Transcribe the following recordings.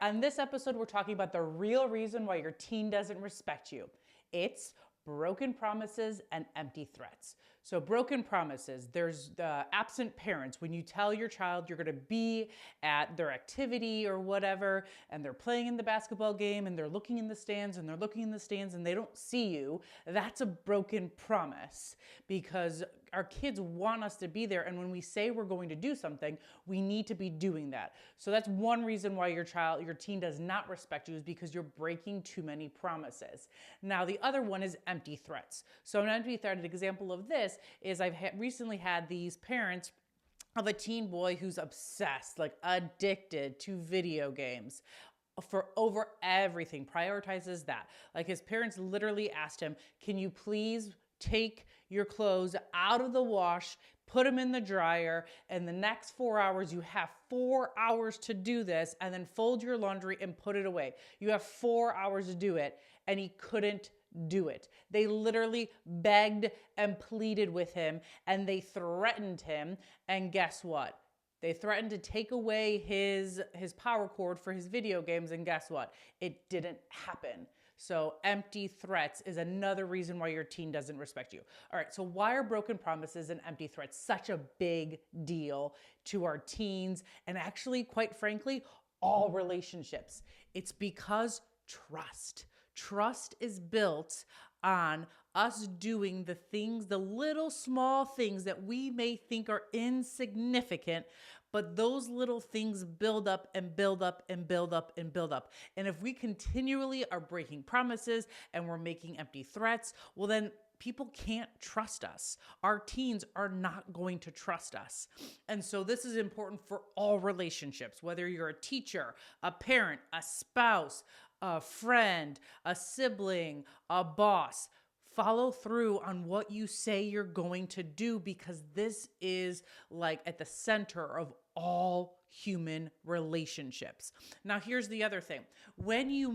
On this episode, we're talking about the real reason why your teen doesn't respect you. It's broken promises and empty threats. So, broken promises, there's the absent parents. When you tell your child you're going to be at their activity or whatever, and they're playing in the basketball game and they're looking in the stands and they're looking in the stands and they don't see you, that's a broken promise because our kids want us to be there. And when we say we're going to do something, we need to be doing that. So that's one reason why your teen does not respect you, is because you're breaking too many promises. Now, the other one is empty threats. So an empty threat, an example of this is I've recently had these parents of a teen boy who's obsessed, like addicted to video games for over everything, prioritizes that. Like his parents literally asked him, can you please take your clothes out of the wash, put them in the dryer, and the next 4 hours, you have 4 hours to do this, and then fold your laundry and put it away. You have 4 hours to do it, and he couldn't do it. They literally begged and pleaded with him, and they threatened him, and guess what? They threatened to take away his power cord for his video games, and guess what? It didn't happen. So empty threats is another reason why your teen doesn't respect you. All right, so why are broken promises and empty threats such a big deal to our teens and actually, quite frankly, all relationships? It's because trust. Trust is built on us doing the things, the little small things that we may think are insignificant, but those little things build up and build up and build up and build up. And if we continually are breaking promises and we're making empty threats, well, then people can't trust us. Our teens are not going to trust us. And so this is important for all relationships, whether you're a teacher, a parent, a spouse, a friend, a sibling, a boss. Follow through on what you say you're going to do, because this is like at the center of all human relationships. Now, here's the other thing. When you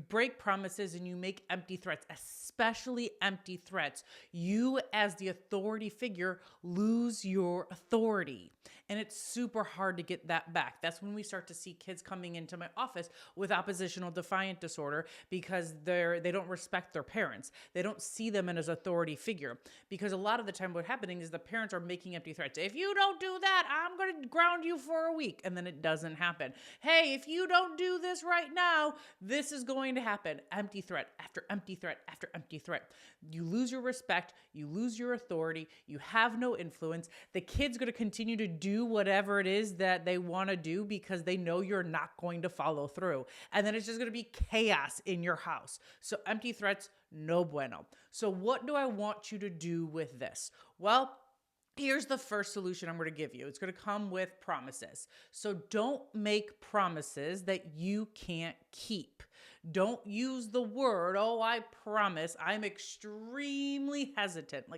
break promises and you make empty threats, especially empty threats, you as the authority figure lose your authority. And it's super hard to get that back. That's when we start to see kids coming into my office with oppositional defiant disorder because they don't respect their parents. They don't see them as authority figure, because a lot of the time what's happening is the parents are making empty threats. If you don't do that, I'm going to ground you for a week. And then it doesn't happen. Hey, if you don't do this right now, this is going to happen. Empty threat after empty threat after empty threat. You lose your respect. You lose your authority. You have no influence. The kid's going to continue to do whatever it is that they want to do because they know you're not going to follow through. And then it's just going to be chaos in your house. So empty threats, no bueno. So what do I want you to do with this? Well, here's the first solution I'm going to give you. It's going to come with promises. So don't make promises that you can't keep. Don't use the word, oh, I promise. I'm extremely hesitant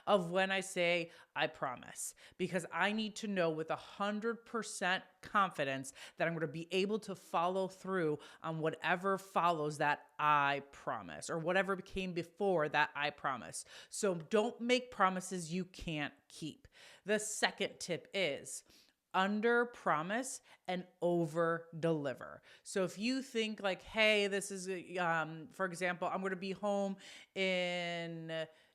of when I say I promise, because I need to know with 100% confidence that I'm going to be able to follow through on whatever follows that I promise, or whatever came before that I promise. So don't make promises you can't keep. The second tip is under promise and over deliver. So if you think like, hey, this is, for example, I'm going to be home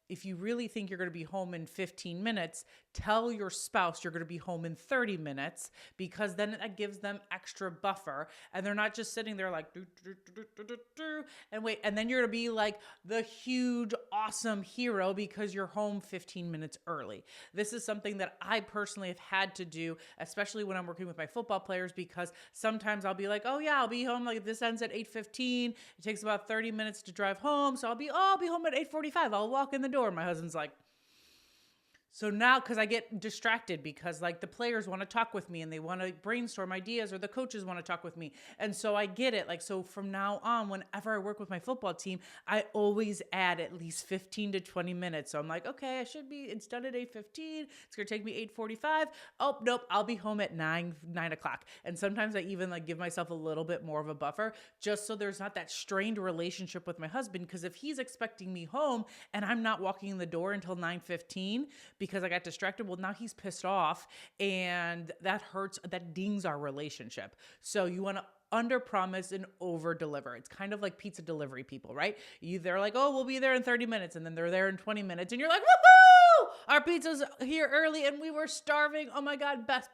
if you really think you're going to be home in 15 minutes, tell your spouse you're going to be home in 30 minutes, because then that gives them extra buffer and they're not just sitting there like, and wait. And then you're going to be like the huge, awesome hero because you're home 15 minutes early. This is something that I personally have had to do, especially when I'm working with my football players, because sometimes I'll be like, oh yeah, I'll be home. Like this ends at 8:15. It takes about 30 minutes to drive home. So I'll be home at 8:45. I'll walk in the door. My husband's like, so now, because I get distracted because like the players want to talk with me and they want to brainstorm ideas, or the coaches want to talk with me. And so I get it. Like, so from now on, whenever I work with my football team, I always add at least 15 to 20 minutes. So I'm like, okay, I should be, instead at 8:15, it's going to take me 8:45. Oh, nope. I'll be home at 9 o'clock. And sometimes I even like give myself a little bit more of a buffer just so there's not that strained relationship with my husband. Because if he's expecting me home and I'm not walking in the door until 9:15, because I got distracted. Well, now he's pissed off, and that hurts, that dings our relationship. So you want to under promise and over deliver. It's kind of like pizza delivery people, right? They're like, oh, we'll be there in 30 minutes. And then they're there in 20 minutes. And you're like, woohoo! Our pizza's here early and we were starving. Oh my God, best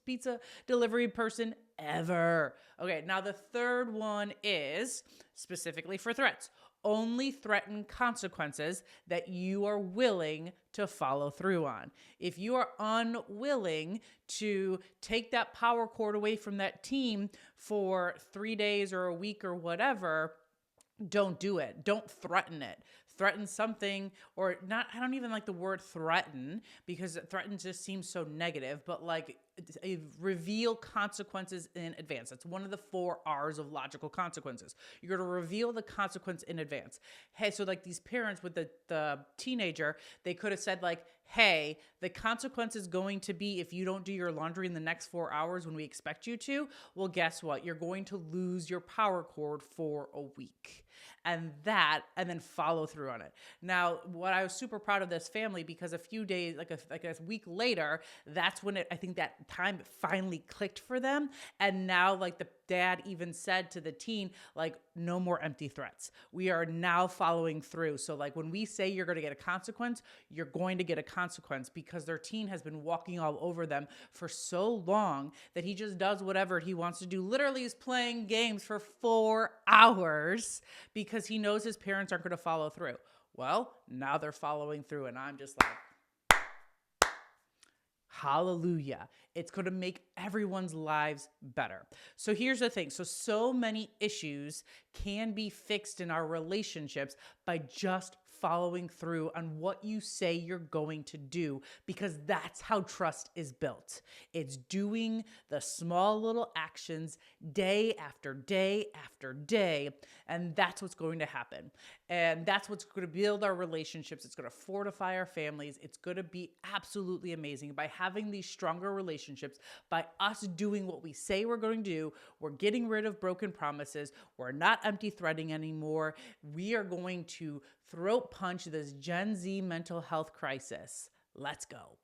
pizza delivery person ever. Okay, now the third one is specifically for threats. Only threaten consequences that you are willing to follow through on. If you are unwilling to take that power cord away from that team for 3 days or a week or whatever, don't do it. Don't threaten it. Threaten something, or not. I don't even like the word threaten, because threaten just seems so negative, but like reveal consequences in advance. That's one of the 4 R's of logical consequences. You're going to reveal the consequence in advance. Hey, so like these parents with the teenager, they could have said like, hey, the consequence is going to be if you don't do your laundry in the next 4 hours when we expect you to, well, guess what? You're going to lose your power cord for a week. And then follow through on it. Now, what I was super proud of this family, because a few days, like a week later, that's when I think that time finally clicked for them. And now like the dad even said to the teen, like, no more empty threats. We are now following through. So like when we say you're going to get a consequence, you're going to get a consequence, because their teen has been walking all over them for so long that he just does whatever he wants to do. Literally is playing games for 4 hours because he knows his parents aren't going to follow through. Well, now they're following through, and I'm just like, hallelujah. It's going to make everyone's lives better. So here's the thing. So many issues can be fixed in our relationships by just following through on what you say you're going to do, because that's how trust is built. It's doing the small little actions day after day after day, and that's what's going to happen. And that's what's going to build our relationships. It's going to fortify our families. It's going to be absolutely amazing by having these stronger relationships, by us doing what we say we're going to do. We're getting rid of broken promises. We're not empty threading anymore. We are going to throat punch this Gen Z mental health crisis. Let's go.